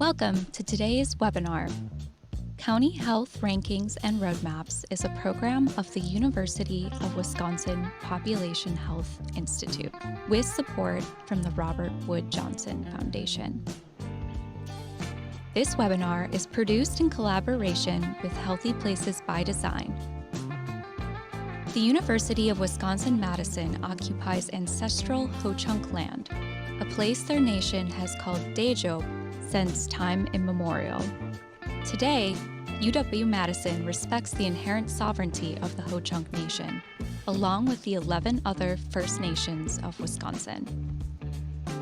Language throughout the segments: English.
Welcome to today's webinar. County Health Rankings and Roadmaps is a program of the University of Wisconsin Population Health Institute with support from the Robert Wood Johnson Foundation. This webinar is produced in collaboration with Healthy Places by Design. The University of Wisconsin-Madison occupies ancestral Ho-Chunk land, a place their nation has called Daejeop since time immemorial. Today, UW-Madison respects the inherent sovereignty of the Ho-Chunk Nation, along with the 11 other First Nations of Wisconsin.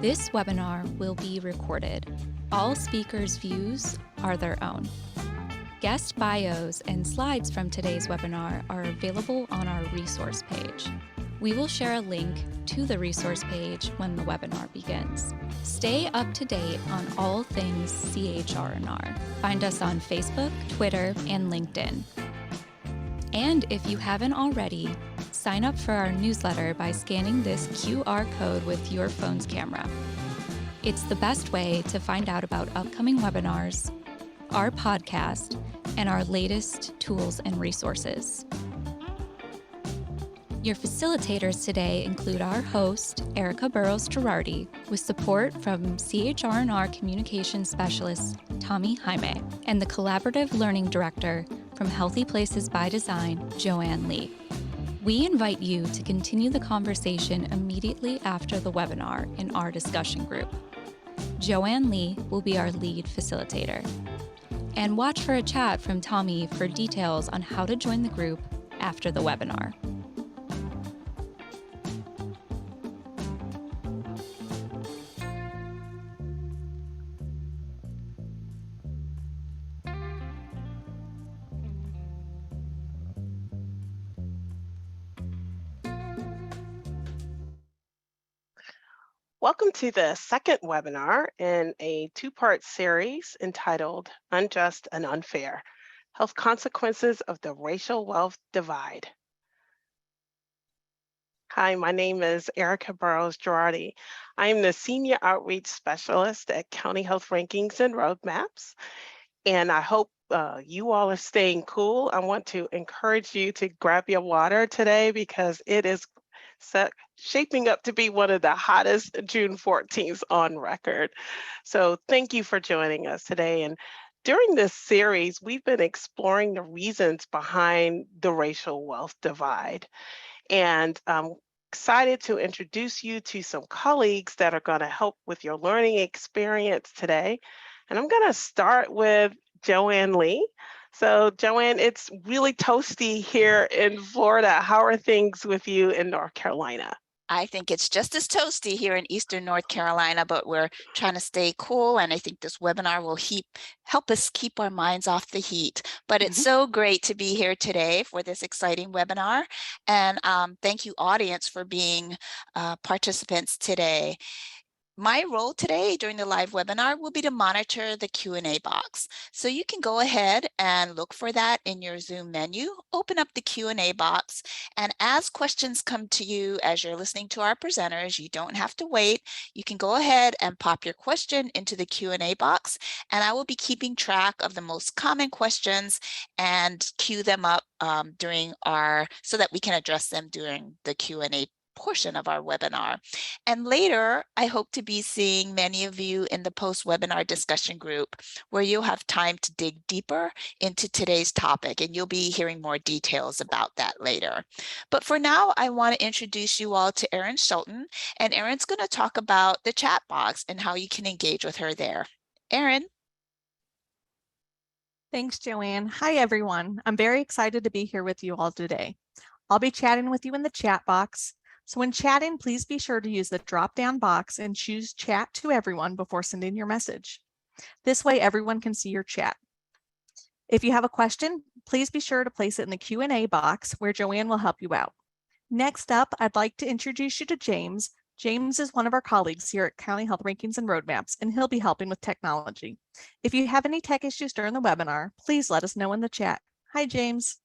This webinar will be recorded. All speakers' views are their own. Guest bios and slides from today's webinar are available on our resource page. We will share a link to the resource page when the webinar begins. Stay up to date on all things CHR&R. Find us on Facebook, Twitter, and LinkedIn. And if you haven't already, sign up for our newsletter by scanning this QR code with your phone's camera. It's the best way to find out about upcoming webinars, our podcast, and our latest tools and resources. Your facilitators today include our host, Erica Burrows-Girardi, with support from CHR&R Communication Specialist, Tommy Jaime, and the Collaborative Learning Director from Healthy Places by Design, Joanne Lee. We invite you to continue the conversation immediately after the webinar in our discussion group. Joanne Lee will be our lead facilitator. And watch for a chat from Tommy for details on how to join the group after the webinar. Welcome to the second webinar in a two-part series entitled Unjust and Unfair, Health Consequences of the Racial Wealth Divide. Hi, my name is Erica Burrows-Girardi. I am the Senior Outreach Specialist at County Health Rankings and Roadmaps, and I hope you all are staying cool. I want to encourage you to grab your water today because it is shaping up to be one of the hottest June 14th on record. So thank you for joining us today. And during this series, we've been exploring the reasons behind the racial wealth divide. And I'm excited to introduce you to some colleagues that are going to help with your learning experience today. And I'm going to start with Joanne Lee. So Joanne, it's really toasty here in Florida. How are things with you in North Carolina? I think it's just as toasty here in Eastern North Carolina, but we're trying to stay cool. And I think this webinar will help us keep our minds off the heat. But it's so great to be here today for this exciting webinar. And thank you, audience, for being participants today. My role today during the live webinar will be to monitor the Q&A box. So you can go ahead and look for that in your Zoom menu, open up the Q&A box, and as questions come to you as you're listening to our presenters, you don't have to wait. You can go ahead and pop your question into the Q&A box, and I will be keeping track of the most common questions and queue them up so that we can address them during the Q&A portion of our webinar. And later, I hope to be seeing many of you in the post-webinar discussion group where you'll have time to dig deeper into today's topic, and you'll be hearing more details about that later. But for now, I want to introduce you all to Erin Shelton, and Erin's going to talk about the chat box and how you can engage with her there. Erin. Thanks, Joanne. Hi, everyone. I'm very excited to be here with you all today. I'll be chatting with you in the chat box. So when chatting, please be sure to use the drop-down box and choose Chat to Everyone before sending your message. This way, everyone can see your chat. If you have a question, please be sure to place it in the Q&A box where Joanne will help you out. Next up, I'd like to introduce you to James. James is one of our colleagues here at County Health Rankings and Roadmaps, and he'll be helping with technology. If you have any tech issues during the webinar, please let us know in the chat. Hi, James.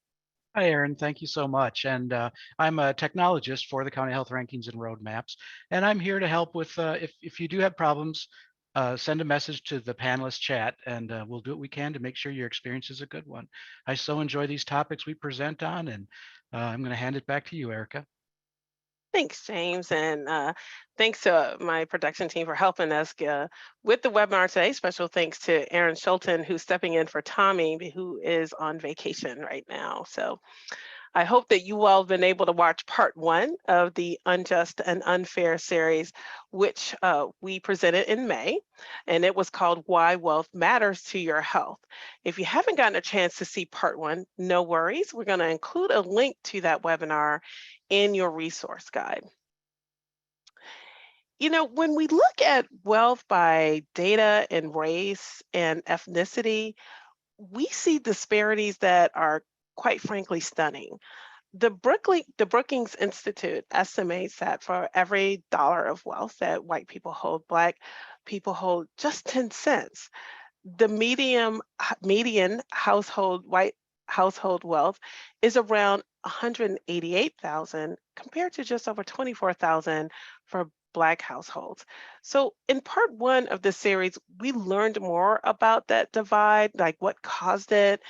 Hi, Erin. Thank you so much. And I'm a technologist for the County Health Rankings and Roadmaps, and I'm here to help with if you do have problems send a message to the panelist chat, and we'll do what we can to make sure your experience is a good one. I so enjoy these topics we present on, and I'm going to hand it back to you, Erica. Thanks, James, and thanks to my production team for helping us with the webinar today. Special thanks to Aaron Schulten, who's stepping in for Tommy, who is on vacation right now. So I hope that you all have been able to watch part 1 of the Unjust and Unfair series, which we presented in May, and it was called Why Wealth Matters to Your Health. If you haven't gotten a chance to see part 1, no worries. We're going to include a link to that webinar in your resource guide. You know, when we look at wealth by data and race and ethnicity, we see disparities that are quite frankly stunning. The Brookings Institute estimates that for every dollar of wealth that white people hold, Black people hold just 10 cents. The median white household wealth is around 188,000 compared to just over 24,000 for Black households. So in part 1 of the series, we learned more about that divide, like what caused it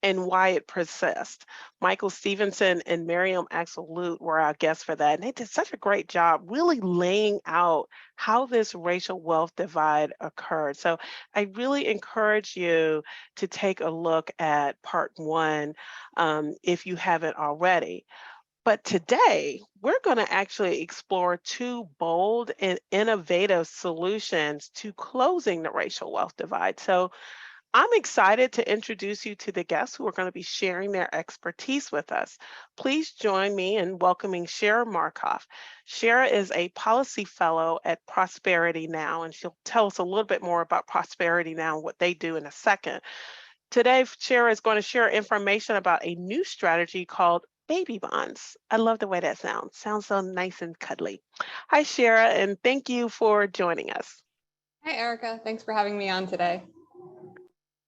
and why it persists. Michael Stevenson and Miriam Axel-Lute were our guests for that, and they did such a great job really laying out how this racial wealth divide occurred. So I really encourage you to take a look at part 1 if you haven't already. But today, we're going to actually explore 2 bold and innovative solutions to closing the racial wealth divide. So I'm excited to introduce you to the guests who are going to be sharing their expertise with us. Please join me in welcoming Shira Markoff. Shira is a policy fellow at Prosperity Now, and she'll tell us a little bit more about Prosperity Now and what they do in a second. Today, Shira is going to share information about a new strategy called baby bonds. I love the way that sounds. Sounds so nice and cuddly. Hi, Shira, and thank you for joining us. Hi, Erica. Thanks for having me on today.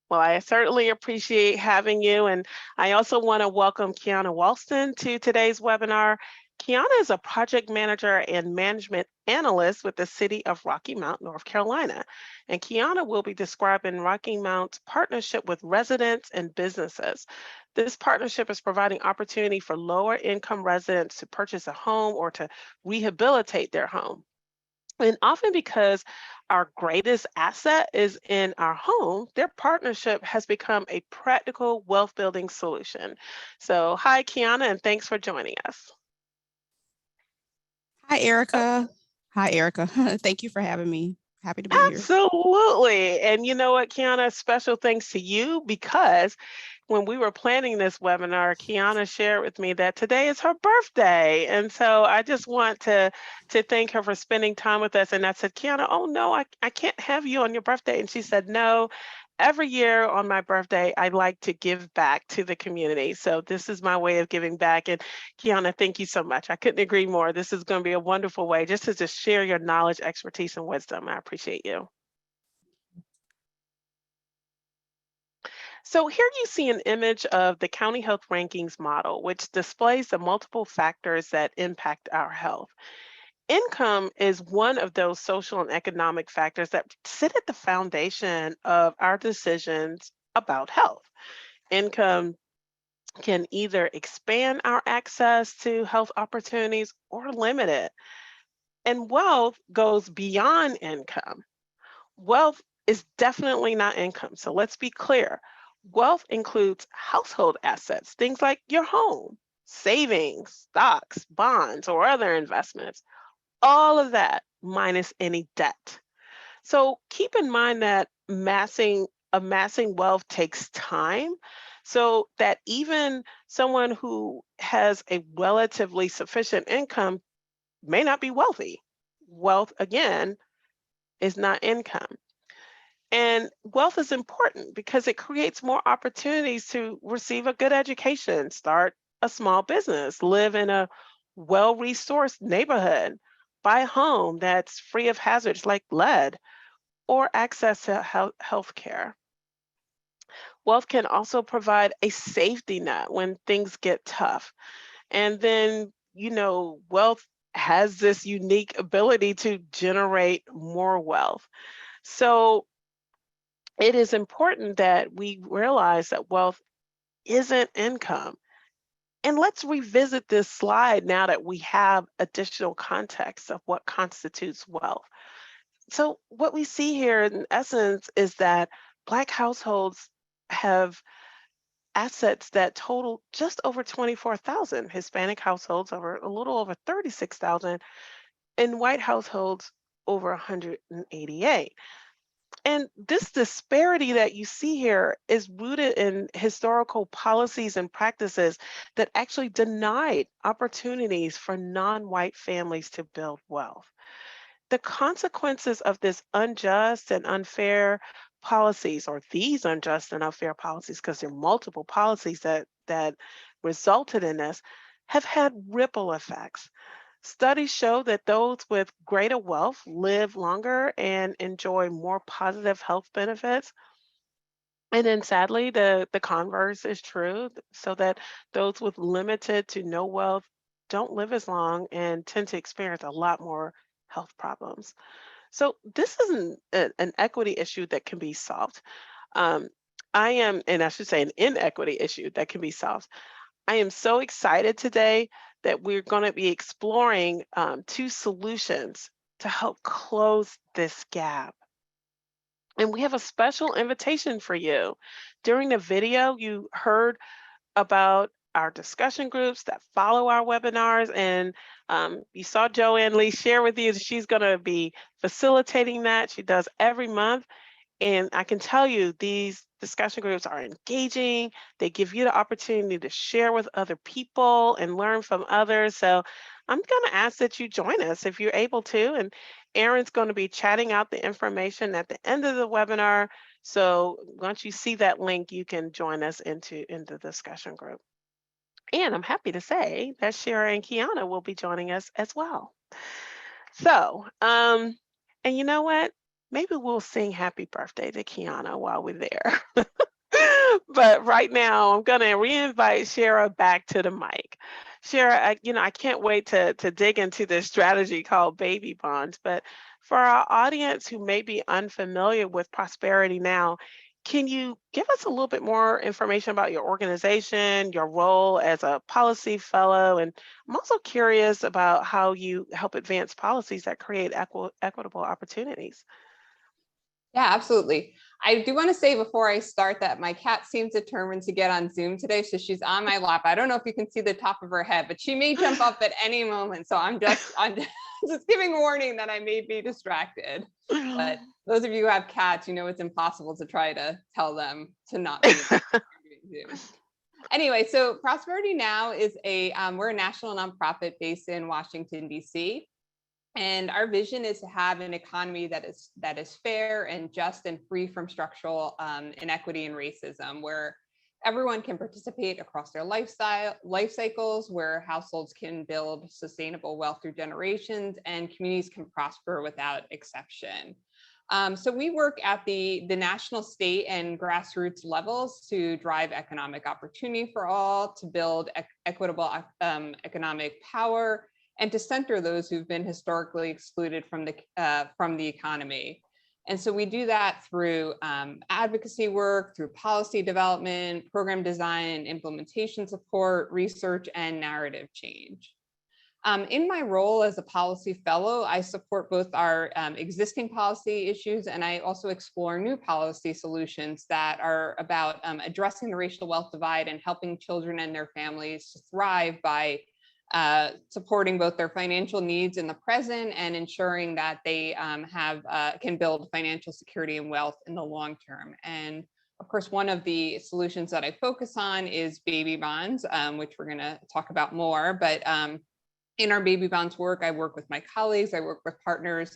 Well, I certainly appreciate having you. And I also want to welcome Keyana Walston to today's webinar. Keyana is a project manager and management analyst with the city of Rocky Mount, North Carolina. And Keyana will be describing Rocky Mount's partnership with residents and businesses. This partnership is providing opportunity for lower income residents to purchase a home or to rehabilitate their home. And often because our greatest asset is in our home, their partnership has become a practical wealth building solution. So hi, Keyana, and thanks for joining us. Hi, Erica. Hi, Erica. Thank you for having me. Happy to be here. Absolutely. And you know what, Keyana, special thanks to you because when we were planning this webinar, Keyana shared with me that today is her birthday. And so I just want to thank her for spending time with us. And I said, Keyana, oh no, I can't have you on your birthday. And she said, no, every year on my birthday, I like to give back to the community. So this is my way of giving back. And Keyana, thank you so much. I couldn't agree more. This is going to be a wonderful way just to share your knowledge, expertise, and wisdom. I appreciate you. So here you see an image of the County Health Rankings model, which displays the multiple factors that impact our health. Income is one of those social and economic factors that sit at the foundation of our decisions about health. Income can either expand our access to health opportunities or limit it. And wealth goes beyond income. Wealth is definitely not income. So let's be clear. Wealth includes household assets, things like your home, savings, stocks, bonds, or other investments. All of that minus any debt. So keep in mind that amassing wealth takes time, so that even someone who has a relatively sufficient income may not be wealthy. Wealth, again, is not income. And wealth is important because it creates more opportunities to receive a good education, start a small business, live in a well-resourced neighborhood, buy a home that's free of hazards like lead, or access to health care. Wealth can also provide a safety net when things get tough. And then, wealth has this unique ability to generate more wealth. So it is important that we realize that wealth isn't income. And let's revisit this slide now that we have additional context of what constitutes wealth. So what we see here in essence is that Black households have assets that total just over 24,000, Hispanic households over a little over 36,000, and white households over 188. And this disparity that you see here is rooted in historical policies and practices that actually denied opportunities for non-white families to build wealth. The consequences of this unjust and unfair policies, or these unjust and unfair policies, because there are multiple policies that resulted in this, have had ripple effects. Studies show that those with greater wealth live longer and enjoy more positive health benefits. And then sadly, the converse is true, so that those with limited to no wealth don't live as long and tend to experience a lot more health problems. So this is an equity issue that can be solved. Um, and I should say an inequity issue that can be solved. I am so excited today that we're going to be exploring two solutions to help close this gap. And we have a special invitation for you. During the video, you heard about our discussion groups that follow our webinars, and you saw Joanne Lee share with you that she's going to be facilitating that. She does every month. And I can tell you, these discussion groups are engaging. They give you the opportunity to share with other people and learn from others. So I'm going to ask that you join us if you're able to. And Erin's going to be chatting out the information at the end of the webinar. So once you see that link, you can join us into the discussion group. And I'm happy to say that Shira and Keyana will be joining us as well. So, and you know what? Maybe we'll sing happy birthday to Keyana while we're there. But right now, I'm going to re-invite Shira back to the mic. Shira, I can't wait to dig into this strategy called baby bonds. But for our audience who may be unfamiliar with Prosperity Now, can you give us a little bit more information about your organization, your role as a policy fellow? And I'm also curious about how you help advance policies that create equitable opportunities. Yeah, absolutely. I do want to say before I start that my cat seems determined to get on Zoom today. So she's on my lap. I don't know if you can see the top of her head, but she may jump up at any moment. So I'm just giving warning that I may be distracted. But those of you who have cats, you know it's impossible to try to tell them to not be Zoom. Anyway, so Prosperity Now is we're a national nonprofit based in Washington, D.C. And our vision is to have an economy that is fair and just and free from structural inequity and racism, where everyone can participate across their life cycles, where households can build sustainable wealth through generations, and communities can prosper without exception. So we work at the national, state, and grassroots levels to drive economic opportunity for all, to build equitable economic power, and to center those who've been historically excluded from the economy. And so we do that through advocacy work, through policy development, program design, implementation support, research, and narrative change. In my role as a policy fellow, I support both our existing policy issues, and I also explore new policy solutions that are about addressing the racial wealth divide and helping children and their families to thrive by supporting both their financial needs in the present and ensuring that they can build financial security and wealth in the long term. And of course, one of the solutions that I focus on is baby bonds, which we're going to talk about more. But in our baby bonds work, I work with my colleagues, I work with partners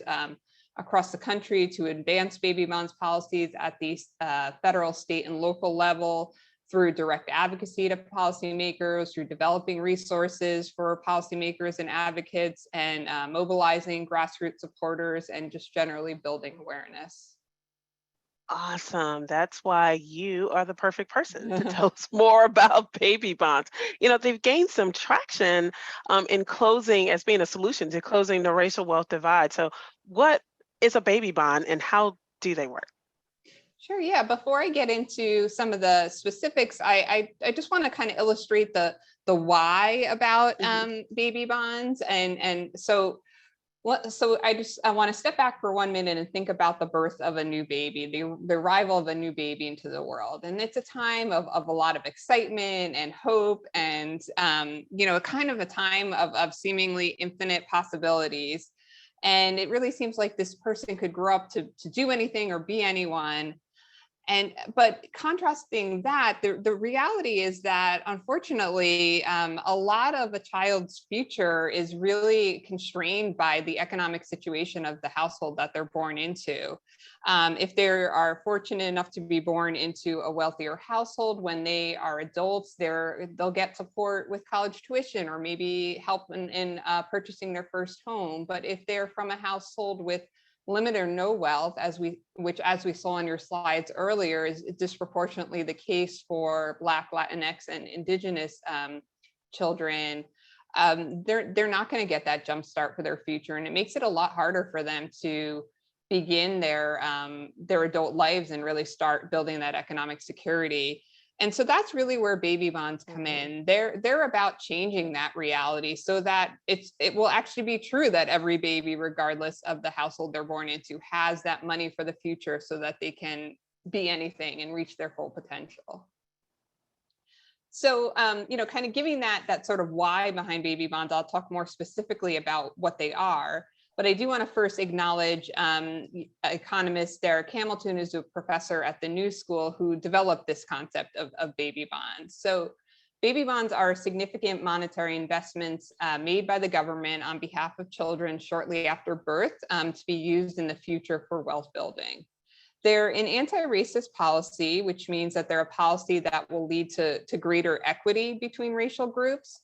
across the country to advance baby bonds policies at the federal, state, and local level, through direct advocacy to policymakers, through developing resources for policymakers and advocates, and mobilizing grassroots supporters, and just generally building awareness. Awesome. That's why you are the perfect person to tell us more about baby bonds. They've gained some traction in closing, as being a solution to closing the racial wealth divide. So what is a baby bond, and how do they work? Sure. Yeah. Before I get into some of the specifics, I just want to kind of illustrate the why about baby bonds, and so I want to step back for 1 minute and think about the birth of a new baby, the arrival of a new baby into the world. And it's a time of a lot of excitement and hope, and kind of a time of seemingly infinite possibilities. And it really seems like this person could grow up to do anything or be anyone. But contrasting that, the reality is that, unfortunately, a lot of a child's future is really constrained by the economic situation of the household that they're born into. If they are fortunate enough to be born into a wealthier household, when they are adults, they'll get support with college tuition, or maybe help in purchasing their first home. But if they're from a household with limited or no wealth, which as we saw on your slides earlier, is disproportionately the case for Black, Latinx, and Indigenous children, they're not going to get that jump start for their future, and it makes it a lot harder for them to begin their adult lives and really start building that economic security. And so that's really where baby bonds come in. They're about changing that reality so that it will actually be true that every baby, regardless of the household they're born into, has that money for the future so that they can be anything and reach their full potential. So, kind of giving that sort of why behind baby bonds, I'll talk more specifically about what they are. But I do want to first acknowledge economist Derek Hamilton, who's a professor at the New School, who developed this concept of baby bonds. So baby bonds are significant monetary investments made by the government on behalf of children shortly after birth to be used in the future for wealth building. They're an anti-racist policy, which means that they're a policy that will lead to greater equity between racial groups.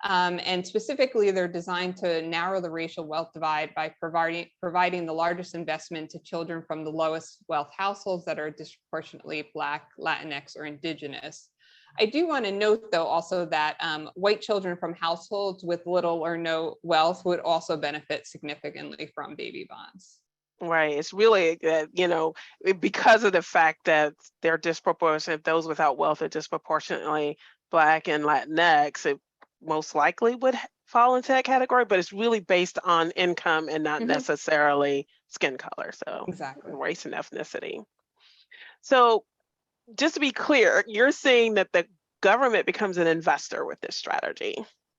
And specifically, they're designed to narrow the racial wealth divide by providing the largest investment to children from the lowest wealth households that are disproportionately Black, Latinx, or Indigenous. I do want to note, though, also that white children from households with little or no wealth would also benefit significantly from baby bonds. Right. It's really that, because of the fact that they're disproportionate, those without wealth are disproportionately Black and Latinx, it most likely would fall into that category, but it's really based on income and not necessarily skin color. So exactly, race and ethnicity. So just to be clear, you're saying that the government becomes an investor with this strategy.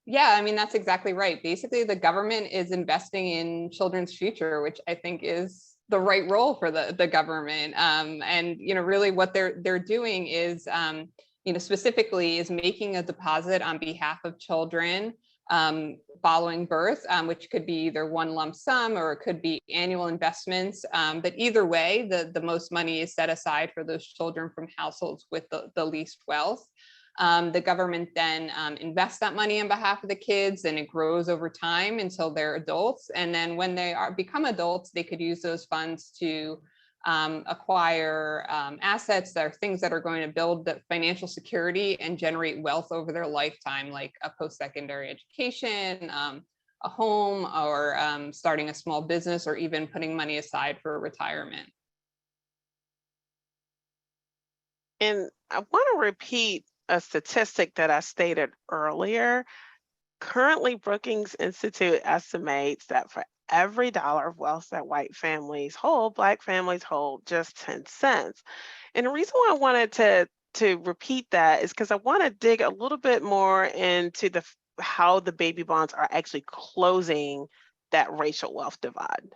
Yeah, I mean, that's exactly right. Basically, the government is investing in children's future, which I think is the right role for the government. And really what they're doing is specifically is making a deposit on behalf of children following birth, which could be either one lump sum or it could be annual investments. But either way, the most money is set aside for those children from households with the least wealth. The government then invests that money on behalf of the kids, and it grows over time until they're adults. And then when they become adults, they could use those funds to acquire assets that are things that are going to build the financial security and generate wealth over their lifetime, like a post-secondary education, a home, or starting a small business, or even putting money aside for retirement. And I want to repeat a statistic that I stated earlier. Currently, Brookings Institute estimates that for every dollar of wealth that white families hold, Black families hold just 10 cents. And the reason why I wanted to repeat that is because I want to dig a little bit more into how the baby bonds are actually closing that racial wealth divide.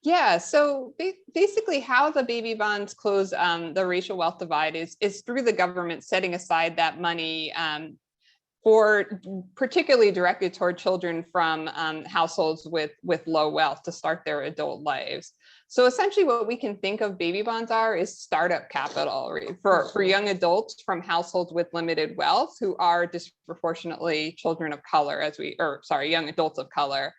Yeah, so basically how the baby bonds close the racial wealth divide is through the government setting aside that money for particularly directed toward children from households with low wealth to start their adult lives. So essentially what we can think of baby bonds is startup capital for young adults from households with limited wealth who are disproportionately children of color, young adults of color.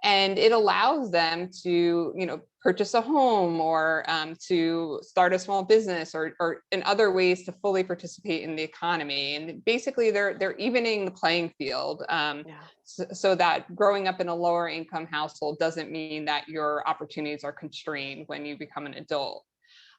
And it allows them to, purchase a home or to start a small business or in other ways to fully participate in the economy. And basically they're evening the playing field so that growing up in a lower income household doesn't mean that your opportunities are constrained when you become an adult.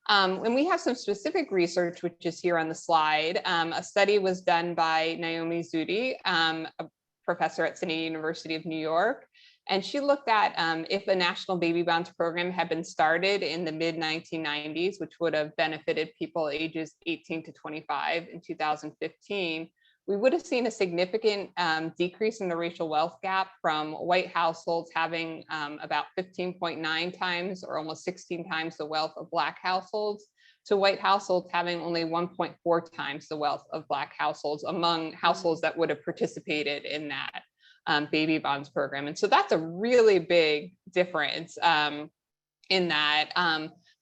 And we have some specific research, which is here on the slide. A study was done by Naomi Zudi, a professor at City University of New York. And she looked at if a national baby bonds program had been started in the mid 1990s, which would have benefited people ages 18 to 25 in 2015, we would have seen a significant decrease in the racial wealth gap from white households having about 15.9 times or almost 16 times the wealth of Black households to white households having only 1.4 times the wealth of Black households among households that would have participated in that baby bonds program. And so that's a really big difference in that.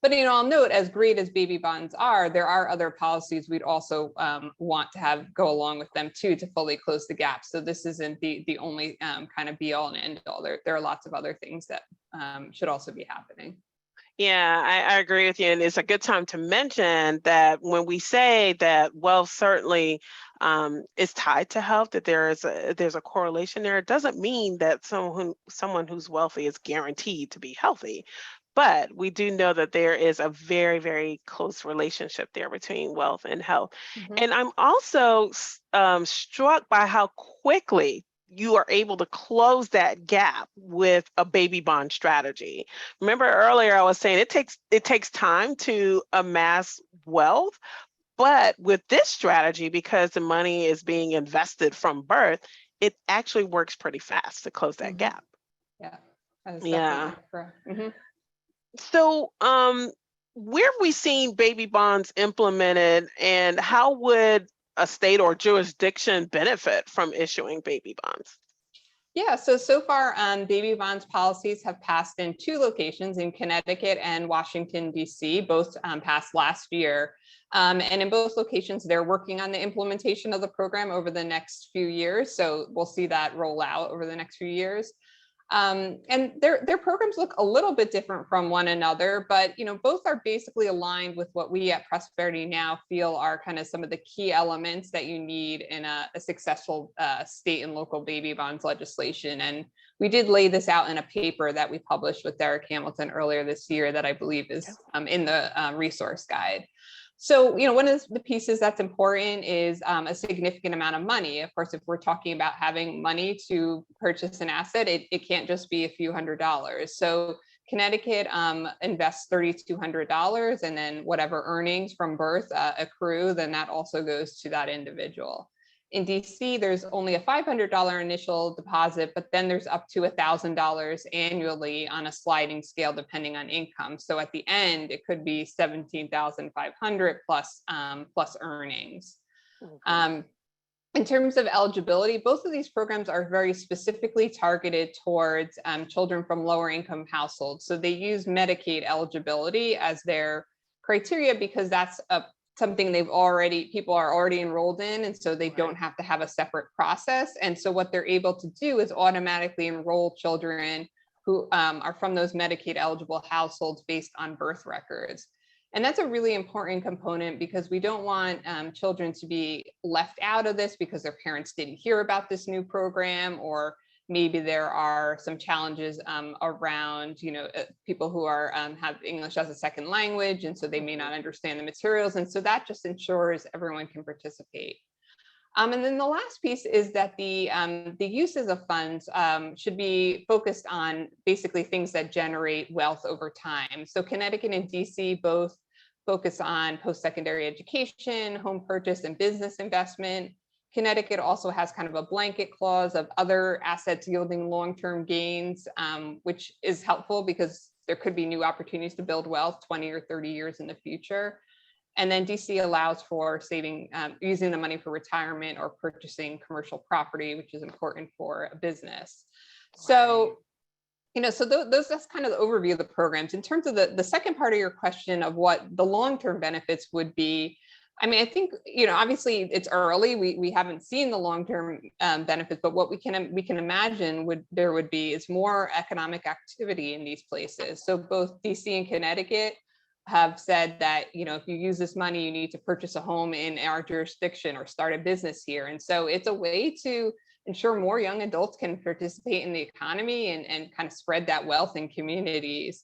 But I'll note, as great as baby bonds are, there are other policies we'd also want to have go along with them too to fully close the gap. So this isn't the only kind of be all and end all. There are lots of other things that should also be happening. Yeah, I agree with you. And it's a good time to mention that when we say that wealth certainly is tied to health, that there's a correlation there, it doesn't mean that someone who's wealthy is guaranteed to be healthy. But we do know that there is a very, very close relationship there between wealth and health. Mm-hmm. And I'm also struck by how quickly you are able to close that gap with a baby bond strategy. Remember earlier I was saying it takes time to amass wealth, but with this strategy, because the money is being invested from birth, it actually works pretty fast to close that gap. Yeah, that is Yeah. definitely correct. Mm-hmm. So where have we seen baby bonds implemented, and how would a state or jurisdiction benefit from issuing baby bonds? Yeah, so far, baby bonds policies have passed in 2 locations, in Connecticut and Washington, D.C., both passed last year. And in both locations, they're working on the implementation of the program over the next few years. So we'll see that roll out over the next few years. And their programs look a little bit different from one another, but both are basically aligned with what we at Prosperity Now feel are kind of some of the key elements that you need in a successful state and local baby bonds legislation. And we did lay this out in a paper that we published with Derek Hamilton earlier this year that I believe is in the resource guide. So, one of the pieces that's important is a significant amount of money. Of course, if we're talking about having money to purchase an asset, it can't just be a few $100s. So Connecticut invests $3,200, and then whatever earnings from birth accrue, then that also goes to that individual. In DC, there's only a $500 initial deposit, but then there's up to $1,000 annually on a sliding scale depending on income. So at the end, it could be $17,500 plus earnings. In terms of eligibility, both of these programs are very specifically targeted towards children from lower income households. So they use Medicaid eligibility as their criteria because that's something people are already enrolled in, and so they don't have to have a separate process. And so what they're able to do is automatically enroll children who are from those Medicaid eligible households based on birth records. And that's a really important component because we don't want children to be left out of this because their parents didn't hear about this new program, or maybe there are some challenges around, people who are have English as a second language, and so they may not understand the materials. And so that just ensures everyone can participate. And then the last piece is that the uses of funds should be focused on basically things that generate wealth over time. So Connecticut and DC both focus on post-secondary education, home purchase, and business investment. Connecticut also has kind of a blanket clause of other assets yielding long-term gains, which is helpful because there could be new opportunities to build wealth 20 or 30 years in the future. And then DC allows for saving, using the money for retirement or purchasing commercial property, which is important for a business. So, so that's kind of the overview of the programs. In terms of the second part of your question of what the long-term benefits would be, I mean, I think, you know, obviously it's early. We haven't seen the long-term benefits, but what we can imagine there would be is more economic activity in these places. So both DC and Connecticut have said that, you know, if you use this money, you need to purchase a home in our jurisdiction or start a business here. And so it's a way to ensure more young adults can participate in the economy and kind of spread that wealth in communities.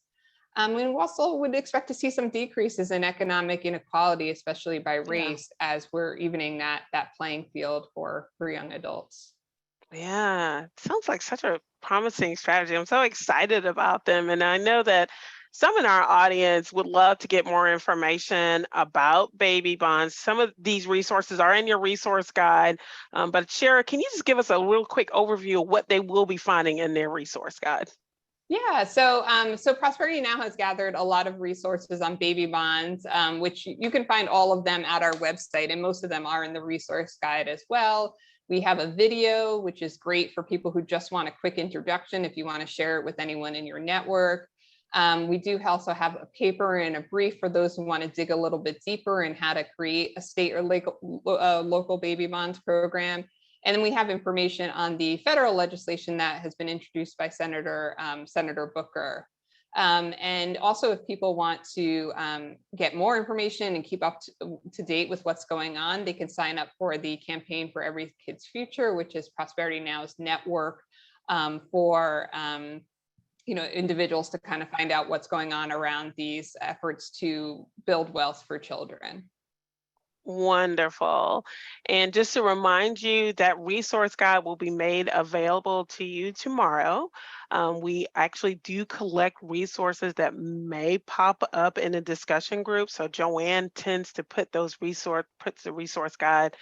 We also would expect to see some decreases in economic inequality, especially by race, as we're evening that playing field for young adults. Yeah, sounds like such a promising strategy. I'm so excited about them. And I know that some in our audience would love to get more information about baby bonds. Some of these resources are in your resource guide. But Shira, can you just give us a real quick overview of what they will be finding in their resource guide? Yeah, so Prosperity Now has gathered a lot of resources on baby bonds, which you can find all of them at our website, and most of them are in the resource guide as well. We have a video, which is great for people who just want a quick introduction if you want to share it with anyone in your network. We do also have a paper and a brief for those who want to dig a little bit deeper in how to create a state or local baby bonds program. And then we have information on the federal legislation that has been introduced by Senator Booker. And also, if people want to get more information and keep up to date with what's going on, they can sign up for the Campaign for Every Kid's Future, which is Prosperity Now's network for individuals to kind of find out what's going on around these efforts to build wealth for children. Wonderful. And just to remind you, that resource guide will be made available to you tomorrow. We actually do collect resources that may pop up in a discussion group. So Joanne tends to put the resource guide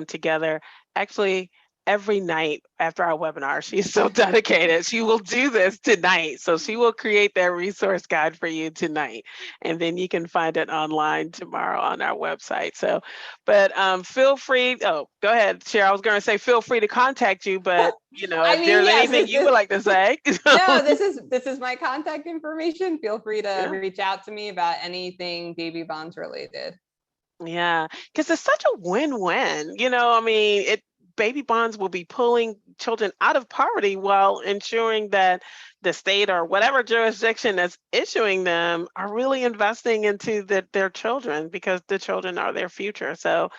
together. Actually, every night after our webinar, she's so dedicated. She will do this tonight. So she will create that resource guide for you tonight. And then you can find it online tomorrow on our website. So, but feel free, go ahead, Shira. I was going to say, feel free to contact you, but if there's anything you would like to say. No, this is my contact information. Feel free to reach out to me about anything baby bonds related. Yeah, because it's such a win-win. Baby bonds will be pulling children out of poverty while ensuring that the state or whatever jurisdiction that's issuing them are really investing into their children, because the children are their future. So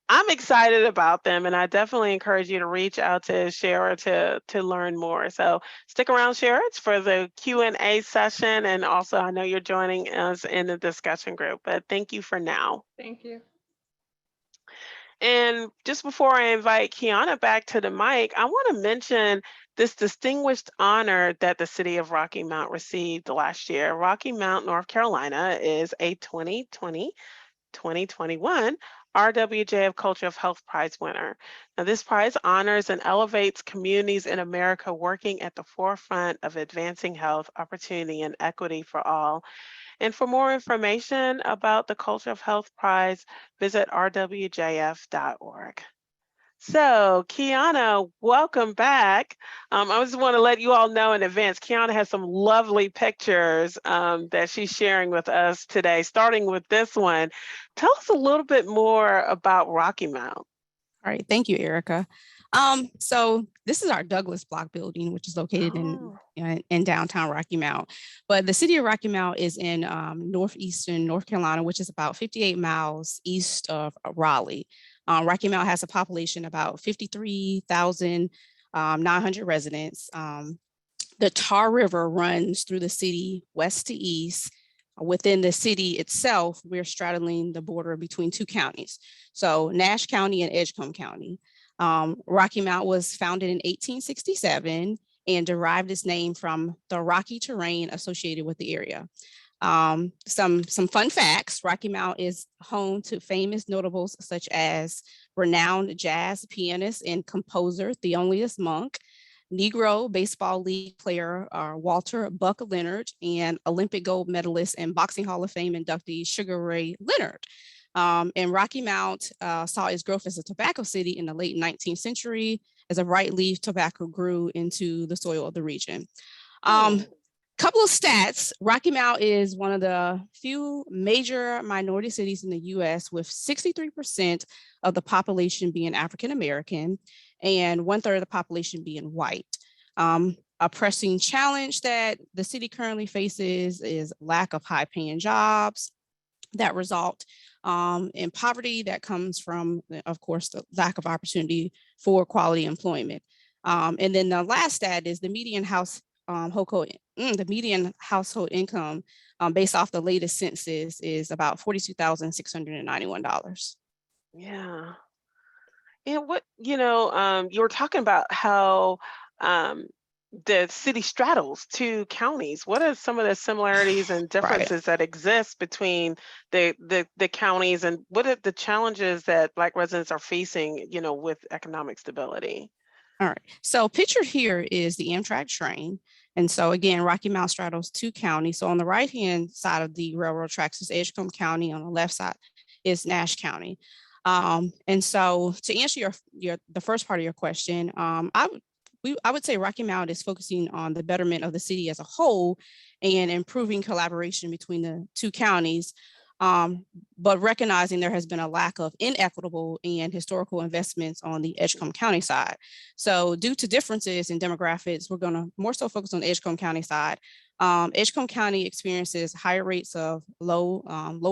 I'm excited about them, and I definitely encourage you to reach out to Shira to learn more. So stick around, Shira, for the Q&A session, and also I know you're joining us in the discussion group, but thank you for now. Thank you. And just before I invite Keyana back to the mic, I want to mention this distinguished honor that the city of Rocky Mount received last year. Rocky Mount, North Carolina is a 2020-2021 RWJF Culture of Health Prize winner. Now, this prize honors and elevates communities in America working at the forefront of advancing health, opportunity, and equity for all. And for more information about the Culture of Health Prize, visit rwjf.org. So, Keyana, welcome back. I just want to let you all know in advance, Keyana has some lovely pictures that she's sharing with us today, starting with this one. Tell us a little bit more about Rocky Mount. All right, thank you, Erica. So this is our Douglas Block building, which is located in downtown Rocky Mount. But the city of Rocky Mount is in northeastern North Carolina, which is about 58 miles east of Raleigh. Rocky Mount has a population about 53,900 residents. The Tar River runs through the city west to east. Within the city itself, we're straddling the border between two counties, so Nash County and Edgecombe County. Rocky Mount was founded in 1867 and derived its name from the rocky terrain associated with the area. Some fun facts: Rocky Mount is home to famous notables such as renowned jazz pianist and composer Thelonious Monk, Negro Baseball League player Walter Buck Leonard, and Olympic gold medalist and Boxing Hall of Fame inductee Sugar Ray Leonard. And Rocky Mount saw its growth as a tobacco city in the late 19th century as a bright leaf tobacco grew into the soil of the region. Couple of stats. Rocky Mount is one of the few major minority cities in the US with 63% of the population being African American and 1/3 of the population being white. A pressing challenge that the city currently faces is lack of high paying jobs that result in poverty that comes from, of course, the lack of opportunity for quality employment. And then the last stat is the median household income based off the latest census is about $42,691. Yeah. And what, you were talking about how the city straddles two counties. What are some of the similarities and Right. differences that exist between the counties, and what are the challenges that Black residents are facing, with economic stability? All right. So pictured here is the Amtrak train. And so again, Rocky Mount straddles two counties. So on the right-hand side of the railroad tracks is Edgecombe County. On the left side is Nash County. And so to answer the first part of your question, I would say Rocky Mount is focusing on the betterment of the city as a whole and improving collaboration between the two counties, but recognizing there has been a lack of inequitable and historical investments on the Edgecombe County side. So due to differences in demographics, we're going to more so focus on the Edgecombe County side. Edgecombe County experiences higher rates of low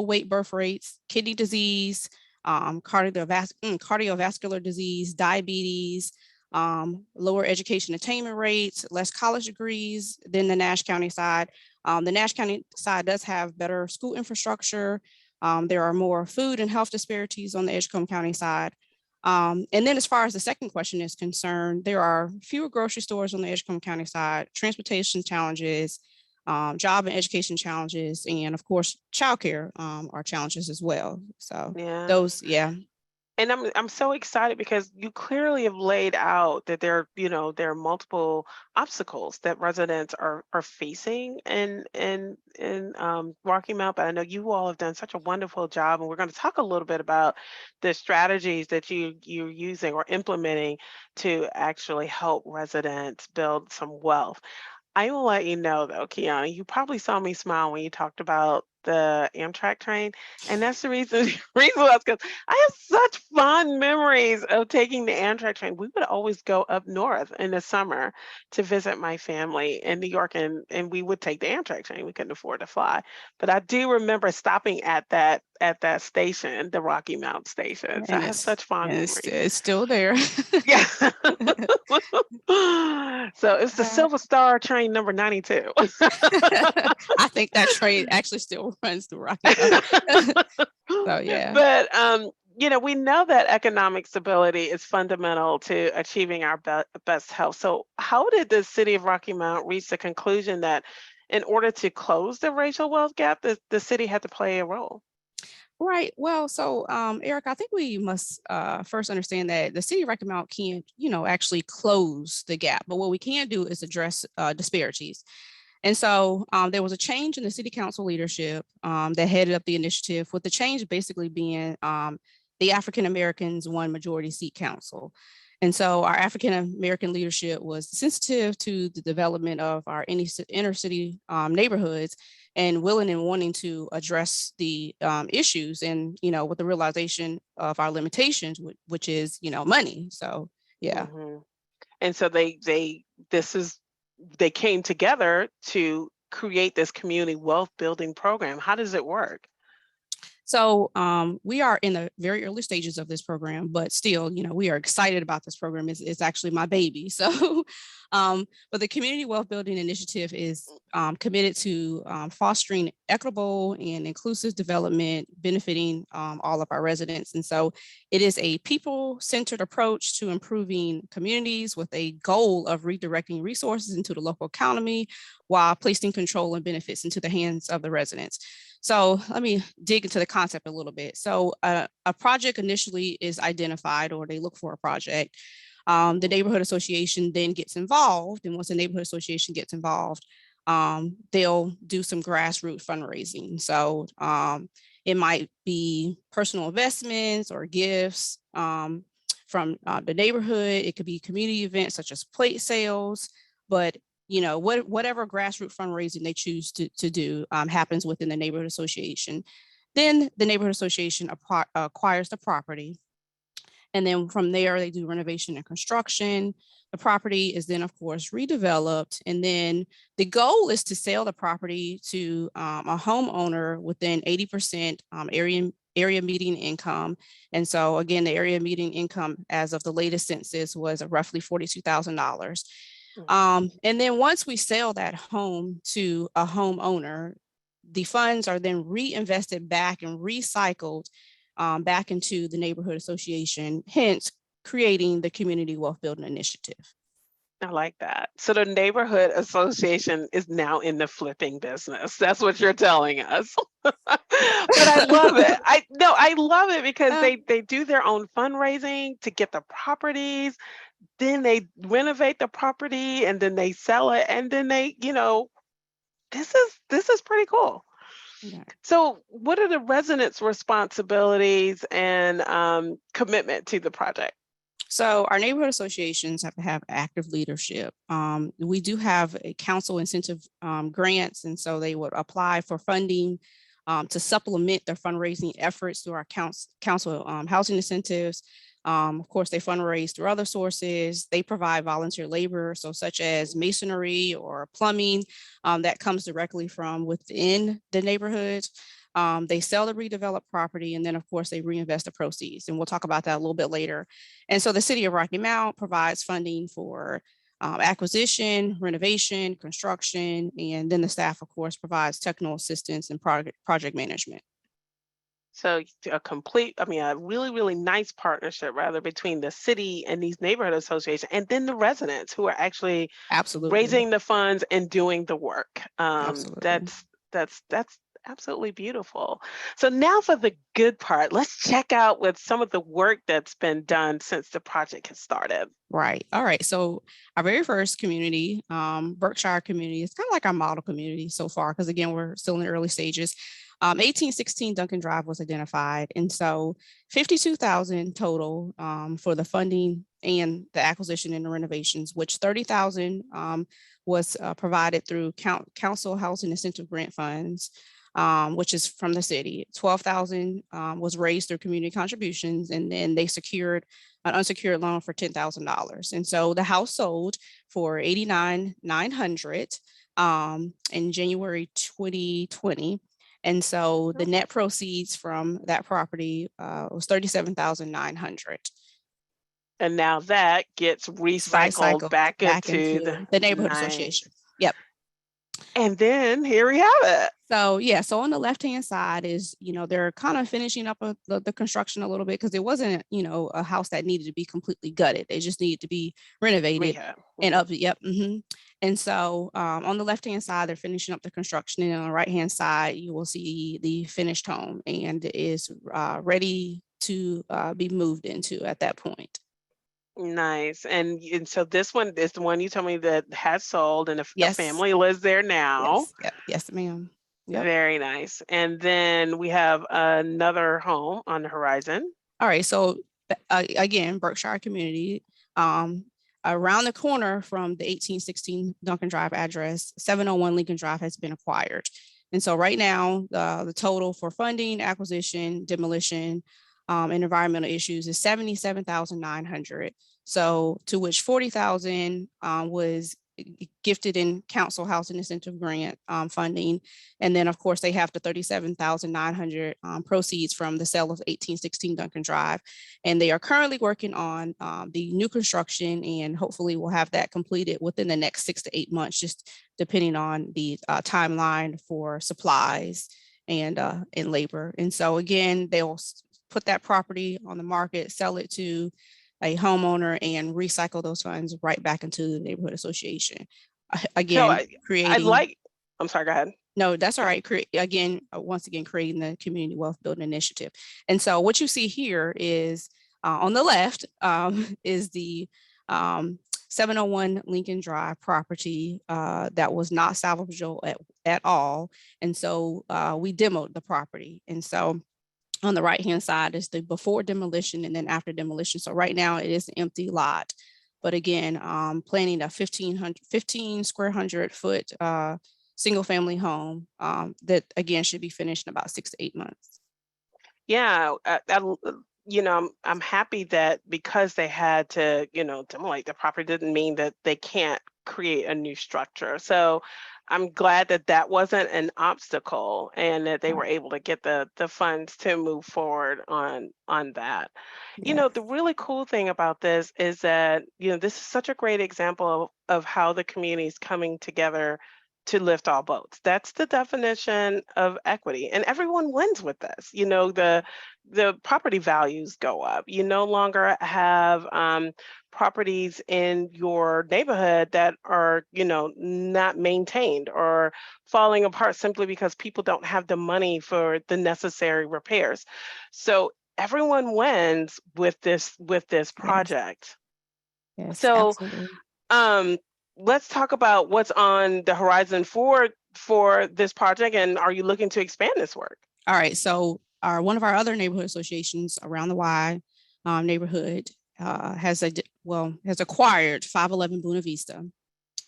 weight birth rates, kidney disease, cardiovascular disease, diabetes, lower education attainment rates, less college degrees than the Nash County side. The Nash County side does have better school infrastructure. There are more food and health disparities on the Edgecombe County side. And then as far as the second question is concerned, there are fewer grocery stores on the Edgecombe County side, transportation challenges, job and education challenges, and of course, childcare are challenges as well. So Yeah. those, yeah. And I'm so excited because you clearly have laid out that there are multiple obstacles that residents are facing in Rocky Mount. But I know you all have done such a wonderful job, and we're going to talk a little bit about the strategies that you're using or implementing to actually help residents build some wealth. I will let you know though, Keyana, you probably saw me smile when you talked about the Amtrak train. And that's the reason was because I have such fond memories of taking the Amtrak train. We would always go up north in the summer to visit my family in New York, and we would take the Amtrak train. We couldn't afford to fly. But I do remember stopping at that station, the Rocky Mount station. So I And have such fond memories. it's still there. Yeah. So it's the Silver Star train number 92. I think that train actually still runs through Rocky Mount. So yeah. But we know that economic stability is fundamental to achieving our best health. So how did the city of Rocky Mount reach the conclusion that in order to close the racial wealth gap, the city had to play a role? Right. Well, so Eric, I think we must first understand that the city of Rocky Mount can't, actually close the gap. But what we can do is address disparities. And so there was a change in the city council leadership that headed up the initiative, with the change basically being the African Americans won majority seat council. And so our African American leadership was sensitive to the development of our inner city neighborhoods, and willing and wanting to address the issues, and with the realization of our limitations, which is money. So yeah. Mm-hmm. And so they came together to create this community wealth building program. How does it work? So we are in the very early stages of this program, but still, we are excited about this program. It's actually my baby. So, but the Community Wealth Building Initiative is committed to fostering equitable and inclusive development, benefiting all of our residents. And so it is a people-centered approach to improving communities with a goal of redirecting resources into the local economy while placing control and benefits into the hands of the residents. So let me dig into the concept a little bit. So a project initially is identified, or they look for a project. The neighborhood association then gets involved. And once the neighborhood association gets involved, they'll do some grassroots fundraising. So it might be personal investments or gifts from the neighborhood. It could be community events such as plate sales. But whatever grassroots fundraising they choose to do happens within the neighborhood association. Then the neighborhood association acquires the property. And then from there, they do renovation and construction. The property is then, of course, redeveloped. And then the goal is to sell the property to a homeowner within 80% area median income. And so again, the area median income as of the latest census was roughly $42,000. And then once we sell that home to a homeowner, the funds are then reinvested back and recycled back into the neighborhood association, hence creating the community wealth building initiative. I like that. So the neighborhood association is now in the flipping business. That's what you're telling us. But I love it. I love it because they do their own fundraising to get the properties. Then they renovate the property and then they sell it. And then they, this is pretty cool. Yeah. So what are the residents' responsibilities and commitment to the project? So our neighborhood associations have to have active leadership. We do have a council incentive grants, and so they would apply for funding to supplement their fundraising efforts through our council housing incentives. Of course, they fundraise through other sources. They provide volunteer labor, so such as masonry or plumbing that comes directly from within the neighborhood. They sell the redeveloped property, and then of course they reinvest the proceeds. And we'll talk about that a little bit later. And so the city of Rocky Mount provides funding for acquisition, renovation, construction, and then the staff, of course, provides technical assistance and project management. So a really, really nice partnership rather between the city and these neighborhood associations and then the residents who are actually Absolutely raising the funds and doing the work. Absolutely. That's absolutely beautiful. So now for the good part, let's check out with some of the work that's been done since the project has started. Right. All right. So our very first community, Berkshire community, is kind of like our model community so far, because again, we're still in the early stages. 1816 Duncan Drive was identified. And so 52,000 total for the funding and the acquisition and the renovations, which 30,000 was provided through council housing incentive grant funds, which is from the city. 12,000 was raised through community contributions, and then they secured an unsecured loan for $10,000. And so the house sold for $89,900 in January 2020. And so the net proceeds from that property was $37,900. And now that gets recycled back into the neighborhood association. Yep. And then here we have it. So yeah, so on the left-hand side is, they're kind of finishing up the construction a little bit because it wasn't, a house that needed to be completely gutted. They just needed to be renovated and up. Yep. And so on the left-hand side, they're finishing up the construction, and on the right-hand side, you will see the finished home, and it is ready to be moved into at that point. Nice. And so this one is the one you told me that has sold, and a Yes. family lives there now. Yes, yep. Yes, ma'am. Yep. Very nice. And then we have another home on the horizon. All right. So again, Berkshire community, around the corner from the 1816 Duncan Drive address, 701 Lincoln Drive has been acquired. And so right now, the total for funding, acquisition, demolition, and environmental issues is $77,900. So to which $40,000 was gifted in council housing incentive grant funding. And then of course they have the $37,900 proceeds from the sale of 1816 Duncan Drive. And they are currently working on the new construction, and hopefully we'll have that completed within the next 6 to 8 months, just depending on the timeline for supplies and labor. And so again, they'll put that property on the market, sell it to a homeowner, and recycle those funds right back into the neighborhood association. Again, I'm sorry, go ahead. No, that's all right. Once again, creating the community wealth building initiative. And so what you see here is on the left is the 701 Lincoln Drive property that was not salvageable at all. And so we demoed the property. And so on the right-hand side is the before demolition and then after demolition. So right now it is an empty lot. But again, planning a 15 square hundred foot single family home that again should be finished in about 6 to 8 months. Yeah, I'm happy that because they had to, demolish the property didn't mean that they can't create a new structure. So I'm glad that that wasn't an obstacle and that they were able to get the funds to move forward on that. Yeah. The really cool thing about this is that, this is such a great example of how the community is coming together to lift all boats. That's the definition of equity, and everyone wins with this. The property values go up. You no longer have properties in your neighborhood that are, not maintained or falling apart simply because people don't have the money for the necessary repairs. So everyone wins with this Yes. project. Yes, So absolutely. um, let's talk about what's on the horizon for this project, and are you looking to expand this work? All right. So one of our other neighborhood associations around the Y neighborhood has acquired 511 Buena Vista.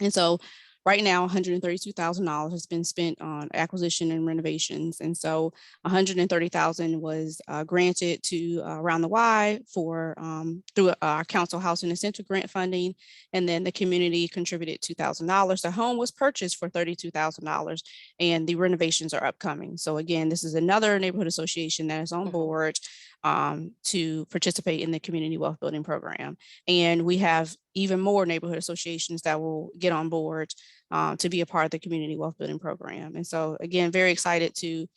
And so right now, $132,000 has been spent on acquisition and renovations. And so $130,000 was granted to Around the Y for through our council housing incentive grant funding. And then the community contributed $2,000. The home was purchased for $32,000 and the renovations are upcoming. So again, this is another neighborhood association that is on board to participate in the community wealth building program. And we have even more neighborhood associations that will get on board to be a part of the community wealth building program. And so again, very excited to,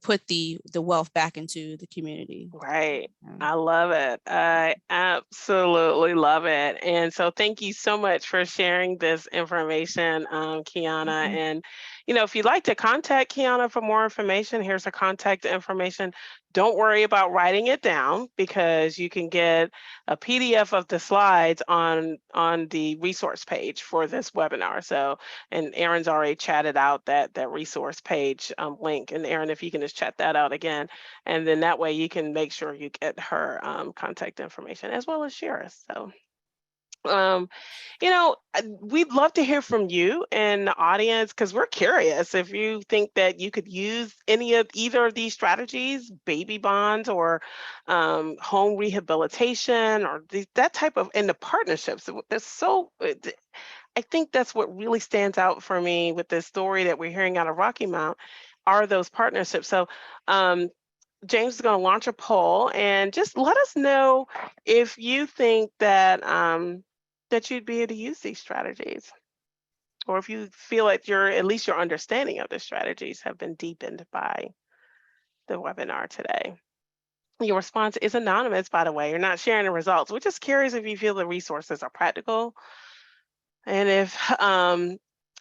put the wealth back into the community. Right. I love it. I absolutely love it. And so thank you so much for sharing this information, Keyana. And, if you'd like to contact Keyana for more information, here's her contact information. Don't worry about writing it down because you can get a PDF of the slides on the resource page for this webinar. So, and Aaron's already chatted out that resource page link. And Aaron, if you can just chat that out again, and then that way you can make sure you get her contact information as well as Shira's. So, we'd love to hear from you and the audience because we're curious if you think that you could use either of these strategies, baby bonds or home rehabilitation or that type of, and the partnerships. I think that's what really stands out for me with this story that we're hearing out of Rocky Mount are those partnerships. So James is going to launch a poll and just let us know if you think that that you'd be able to use these strategies, or if you feel like at least your understanding of the strategies have been deepened by the webinar today. Your response is anonymous, by the way. You're not sharing the results. We're just curious if you feel the resources are practical, and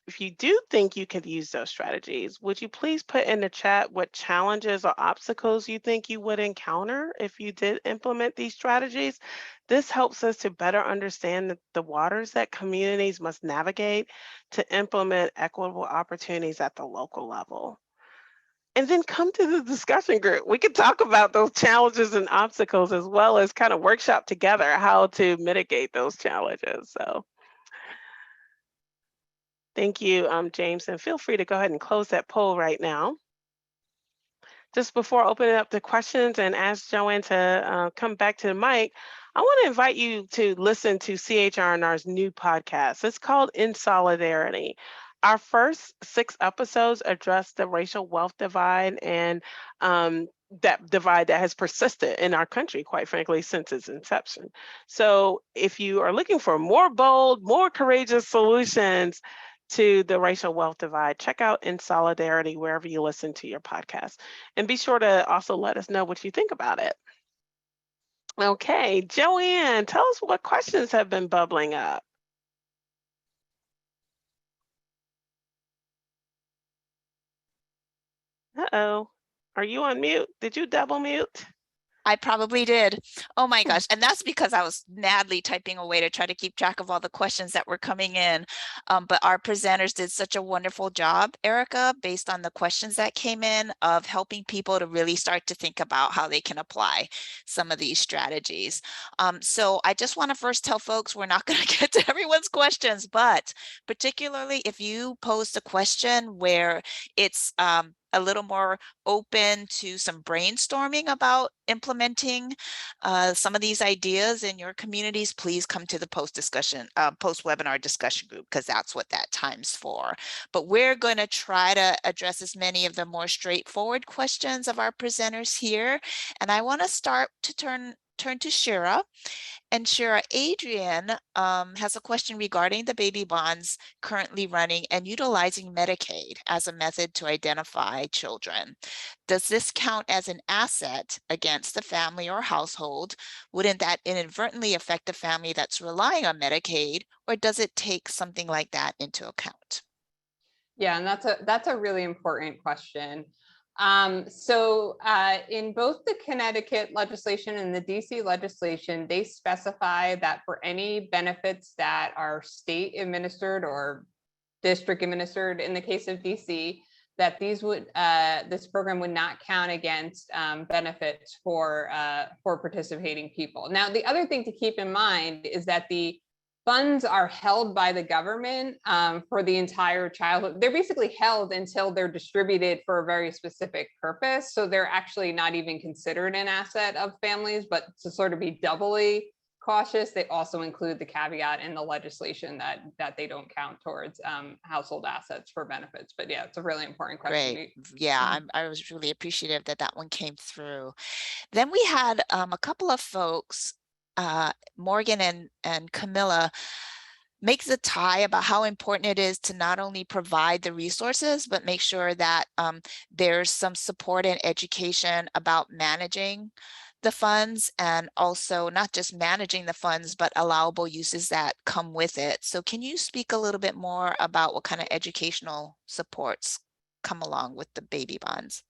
if you do think you could use those strategies, would you please put in the chat what challenges or obstacles you think you would encounter if you did implement these strategies? This helps us to better understand the waters that communities must navigate to implement equitable opportunities at the local level. And then come to the discussion group. We could talk about those challenges and obstacles as well as kind of workshop together how to mitigate those challenges. So. Thank you, James, and feel free to go ahead and close that poll right now. Just before opening up the questions and ask Joanne to come back to the mic, I want to invite you to listen to CHRNR's new podcast. It's called In Solidarity. Our first 6 episodes address the racial wealth divide and that divide that has persisted in our country, quite frankly, since its inception. So if you are looking for more bold, more courageous solutions to the racial wealth divide, check out In Solidarity wherever you listen to your podcast. And be sure to also let us know what you think about it. Okay, Joanne, tell us what questions have been bubbling up. Uh-oh, are you on mute? Did you double mute? I probably did. Oh my gosh. And that's because I was madly typing away to try to keep track of all the questions that were coming in. But our presenters did such a wonderful job, Erica, based on the questions that came in, of helping people to really start to think about how they can apply some of these strategies. So I just want to first tell folks we're not going to get to everyone's questions, but particularly if you post a question where it's a little more open to some brainstorming about implementing some of these ideas in your communities, please come to the post-webinar discussion group, because that's what that time's for. But we're going to try to address as many of the more straightforward questions of our presenters here. And I want to start to turn to Shira. And Shira, Adrian has a question regarding the baby bonds currently running and utilizing Medicaid as a method to identify children. Does this count as an asset against the family or household? Wouldn't that inadvertently affect a family that's relying on Medicaid, or does it take something like that into account? Yeah, and that's a really important question. In both the Connecticut legislation and the DC legislation, they specify that for any benefits that are state administered or district administered, in the case of DC, that this program would not count against benefits for participating people. Now, the other thing to keep in mind is that the funds are held by the government for the entire childhood. They're basically held until they're distributed for a very specific purpose. So they're actually not even considered an asset of families, but to sort of be doubly cautious, they also include the caveat in the legislation that they don't count towards household assets for benefits. But yeah, it's a really important question. Great. Yeah, I was really appreciative that one came through. Then we had a couple of folks, Morgan and Camilla, make the tie about how important it is to not only provide the resources, but make sure that there's some support and education about managing the funds, and also not just managing the funds, but allowable uses that come with it. So can you speak a little bit more about what kind of educational supports come along with the baby bonds?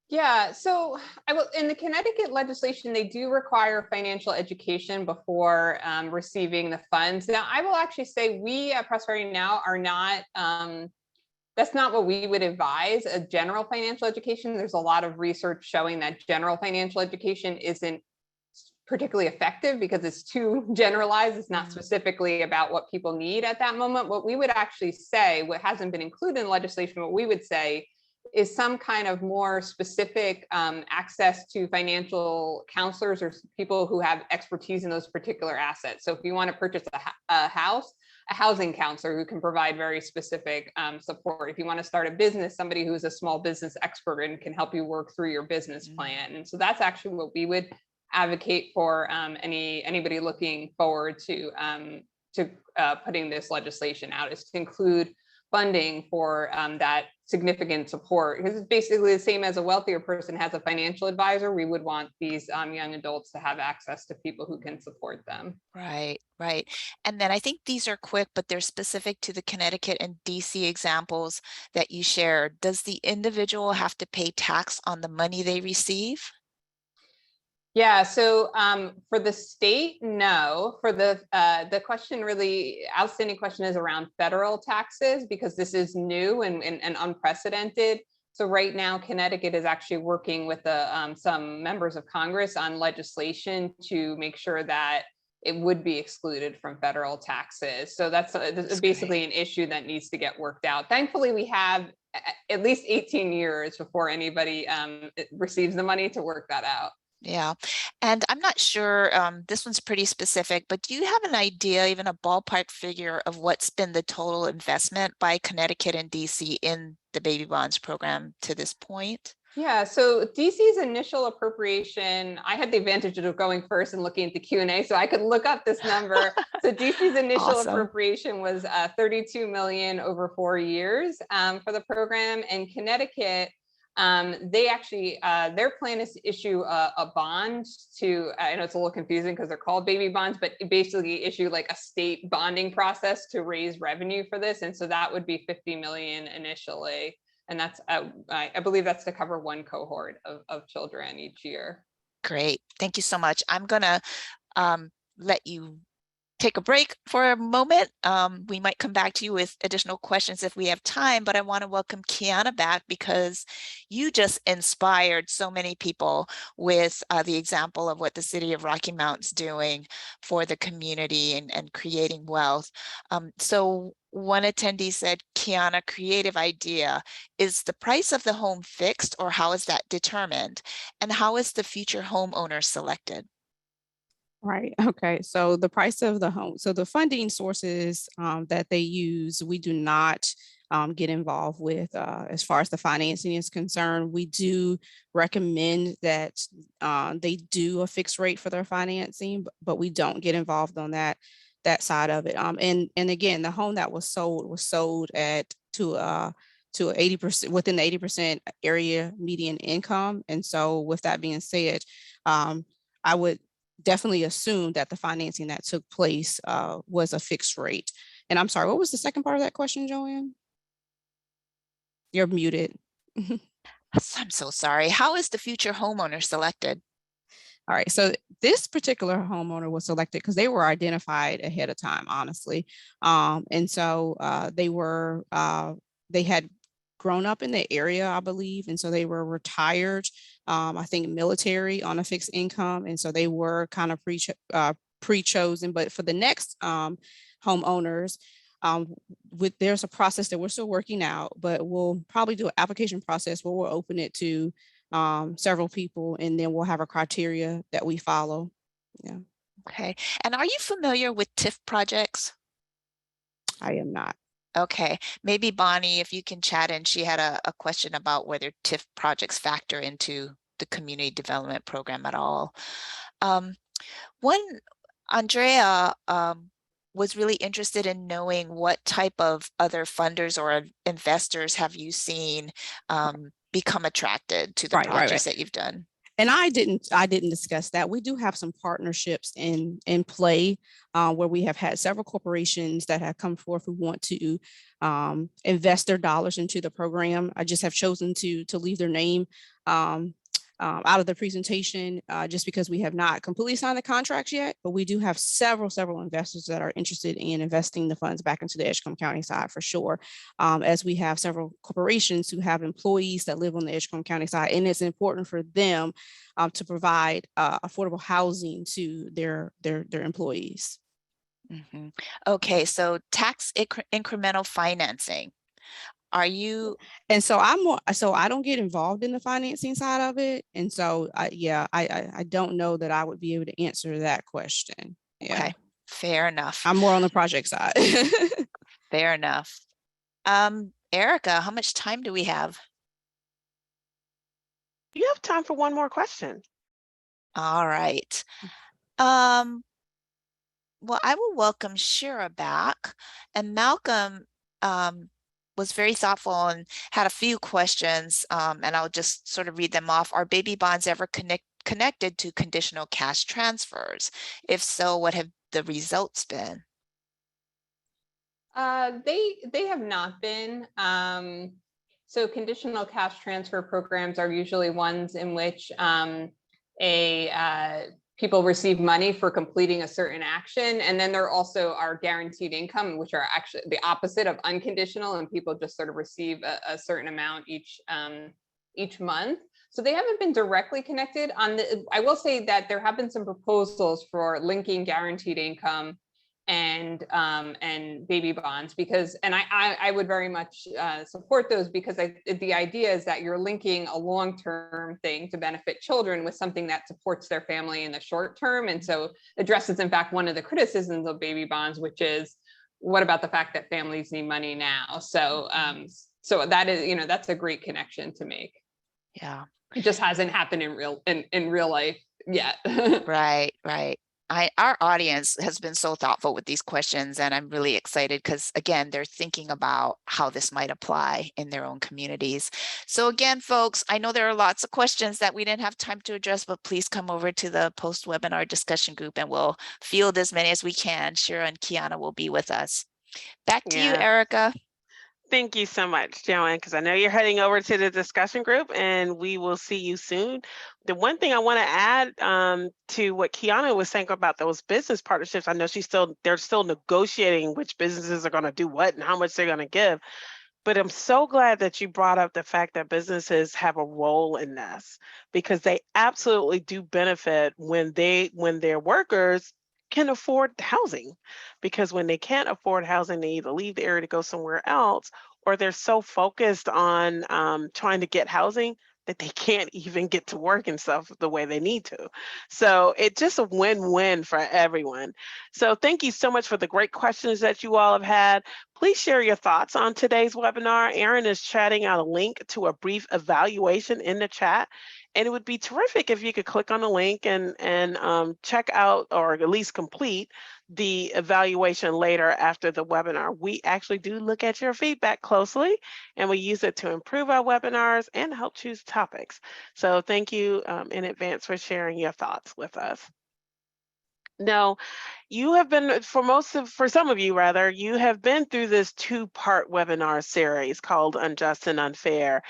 Yeah, so in the Connecticut legislation, they do require financial education before receiving the funds. Now, I will actually say we at Prosperity Now are not, that's not what we would advise, a general financial education. There's a lot of research showing that general financial education isn't particularly effective because it's too generalized. It's not specifically about what people need at that moment. What we would actually say, what hasn't been included in legislation, what we would say is some kind of more specific access to financial counselors or people who have expertise in those particular assets. So if you want to purchase a house, a housing counselor who can provide very specific support. If you want to start a business, somebody who's a small business expert and can help you work through your business plan. And so that's actually what we would advocate for anybody looking forward to putting this legislation out, is to include funding for that significant support, because it's basically the same as a wealthier person has a financial advisor. We would want these young adults to have access to people who can support them. Right. And then I think these are quick, but they're specific to the Connecticut and DC examples that you shared. Does the individual have to pay tax on the money they receive? Yeah, so for the state, no. For the question, really outstanding question is around federal taxes, because this is new and unprecedented. So right now, Connecticut is actually working with some members of Congress on legislation to make sure that it would be excluded from federal taxes. So that's basically an issue that needs to get worked out. Thankfully, we have at least 18 years before anybody receives the money to work that out. Yeah, and I'm not sure, this one's pretty specific, but do you have an idea, even a ballpark figure of what's been the total investment by Connecticut and DC in the baby bonds program to this point? Yeah, so DC's initial appropriation, I had the advantage of going first and looking at the Q&A, so I could look up this number. So DC's initial appropriation was $32 million over 4 years for the program, and Connecticut, they actually, their plan is to issue a bond to, I know it's a little confusing because they're called baby bonds, but basically issue like a state bonding process to raise revenue for this. And so that would be $50 million initially. And that's, I believe that's to cover one cohort of children each year. Great. Thank you so much. I'm going to let you take a break for a moment. We might come back to you with additional questions if we have time, but I want to welcome Keyana back because you just inspired so many people with the example of what the city of Rocky Mount's doing for the community and creating wealth. So one attendee said, Keyana, creative idea. Is the price of the home fixed or how is that determined? And how is the future homeowner selected? Right. Okay. So the price of the home, so the funding sources that they use, we do not get involved with as far as the financing is concerned. We do recommend that they do a fixed rate for their financing, but we don't get involved on that side of it. And again, the home that was sold at to 80% within the 80% area median income. And so with that being said, I would definitely assume that the financing that took place was a fixed rate. And I'm sorry, what was the second part of that question, Joanne? You're muted. I'm so sorry. How is the future homeowner selected? All right, so this particular homeowner was selected because they were identified ahead of time, honestly. And so they had grown up in the area, I believe. And so they were retired, I think military on a fixed income. And so they were kind of pre-chosen, but for the next homeowners, there's a process that we're still working out, but we'll probably do an application process where we'll open it to several people, and then we'll have a criteria that we follow. Yeah. Okay. And are you familiar with TIF projects? I am not. Okay, maybe Bonnie, if you can chat in, she had a question about whether TIF projects factor into the community development program at all. Andrea was really interested in knowing what type of other funders or investors have you seen become attracted to the projects that you've done? And I didn't discuss that. We do have some partnerships in play where we have had several corporations that have come forth who want to invest their dollars into the program. I just have chosen to leave their name out of the presentation just because we have not completely signed the contracts yet, but we do have several investors that are interested in investing the funds back into the Edgecombe County side for sure, as we have several corporations who have employees that live on the Edgecombe County side, and it's important for them to provide affordable housing to their employees. Mm-hmm. Okay, so tax incremental financing. Are you? And so I don't get involved in the financing side of it. And so I don't know that I would be able to answer that question. Yeah. Okay, fair enough. I'm more on the project side. Fair enough. Erica, how much time do we have? You have time for one more question. All right. Well, I will welcome Shira back, and Malcolm was very thoughtful and had a few questions, and I'll just sort of read them off. Are baby bonds ever connected to conditional cash transfers? If so, what have the results been? They have not been. So conditional cash transfer programs are usually ones in which people receive money for completing a certain action. And then there also are guaranteed income, which are actually the opposite of unconditional, and people just sort of receive a certain amount each month. So they haven't been directly connected. I will say that there have been some proposals for linking guaranteed income and baby bonds, because, and I would very much support those, because the idea is that you're linking a long-term thing to benefit children with something that supports their family in the short term. And so addresses, in fact, one of the criticisms of baby bonds, which is, what about the fact that families need money now? So so that is, that's a great connection to make. Yeah. It just hasn't happened in real life yet. Right. Our audience has been so thoughtful with these questions, and I'm really excited because, again, they're thinking about how this might apply in their own communities. So again, folks, I know there are lots of questions that we didn't have time to address, but please come over to the post-webinar discussion group and we'll field as many as we can. Shira and Keyana will be with us. Back to you, Erica. Thank you so much, Joanne, because I know you're heading over to the discussion group and we will see you soon. The one thing I want to add to what Keyana was saying about those business partnerships, I know they're still negotiating which businesses are going to do what and how much they're going to give. But I'm so glad that you brought up the fact that businesses have a role in this, because they absolutely do benefit when their workers can afford housing. Because when they can't afford housing, they either leave the area to go somewhere else, or they're so focused on trying to get housing that they can't even get to work and stuff the way they need to. So it's just a win-win for everyone. So thank you so much for the great questions that you all have had. Please share your thoughts on today's webinar. Erin is chatting out a link to a brief evaluation in the chat. And it would be terrific if you could click on the link and check out, or at least complete, the evaluation later after the webinar. We actually do look at your feedback closely, and we use it to improve our webinars and help choose topics. So thank you in advance for sharing your thoughts with us. Now, you have been, for some of you rather, you have been through this two-part webinar series called Unjust and Unfair.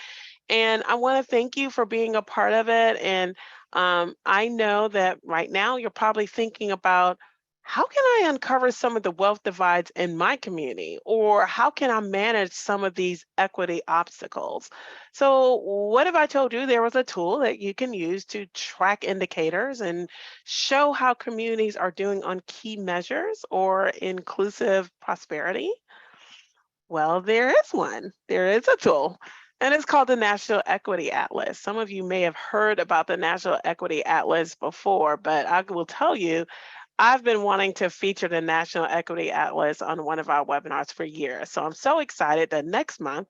And I want to thank you for being a part of it. And I know that right now you're probably thinking about, how can I uncover some of the wealth divides in my community? Or how can I manage some of these equity obstacles? So what if I told you there was a tool that you can use to track indicators and show how communities are doing on key measures or inclusive prosperity? Well, there is one. There is a tool, and it's called the National Equity Atlas. Some of you may have heard about the National Equity Atlas before, but I will tell you, I've been wanting to feature the National Equity Atlas on one of our webinars for years. So I'm so excited that next month,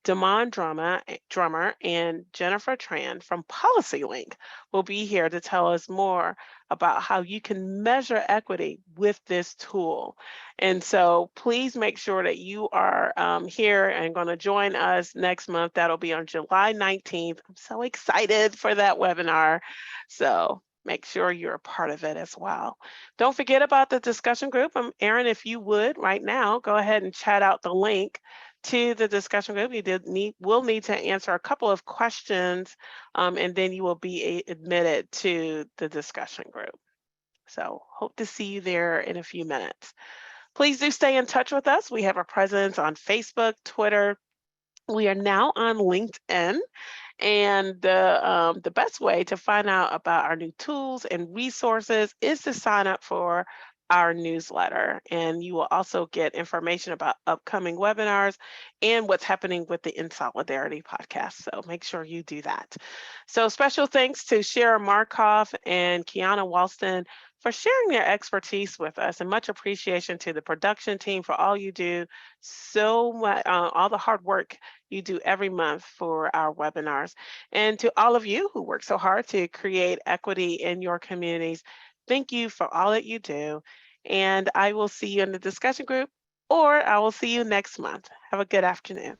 Damon Drummer and Jennifer Tran from PolicyLink will be here to tell us more about how you can measure equity with this tool. And so please make sure that you are here and going to join us next month. That'll be on July 19th. I'm so excited for that webinar. So make sure you're a part of it as well. Don't forget about the discussion group. Erin, if you would right now, go ahead and chat out the link to the discussion group. You will need to answer a couple of questions, and then you will be admitted to the discussion group. So hope to see you there in a few minutes. Please do stay in touch with us. We have a presence on Facebook, Twitter. We are now on LinkedIn. And the best way to find out about our new tools and resources is to sign up for our newsletter. And you will also get information about upcoming webinars and what's happening with the In Solidarity podcast. So make sure you do that. So special thanks to Shira Markoff and Keyana Walston for sharing their expertise with us, and much appreciation to the production team for all you do, so much, all the hard work you do every month for our webinars. And to all of you who work so hard to create equity in your communities, thank you for all that you do. And I will see you in the discussion group, or I will see you next month. Have a good afternoon.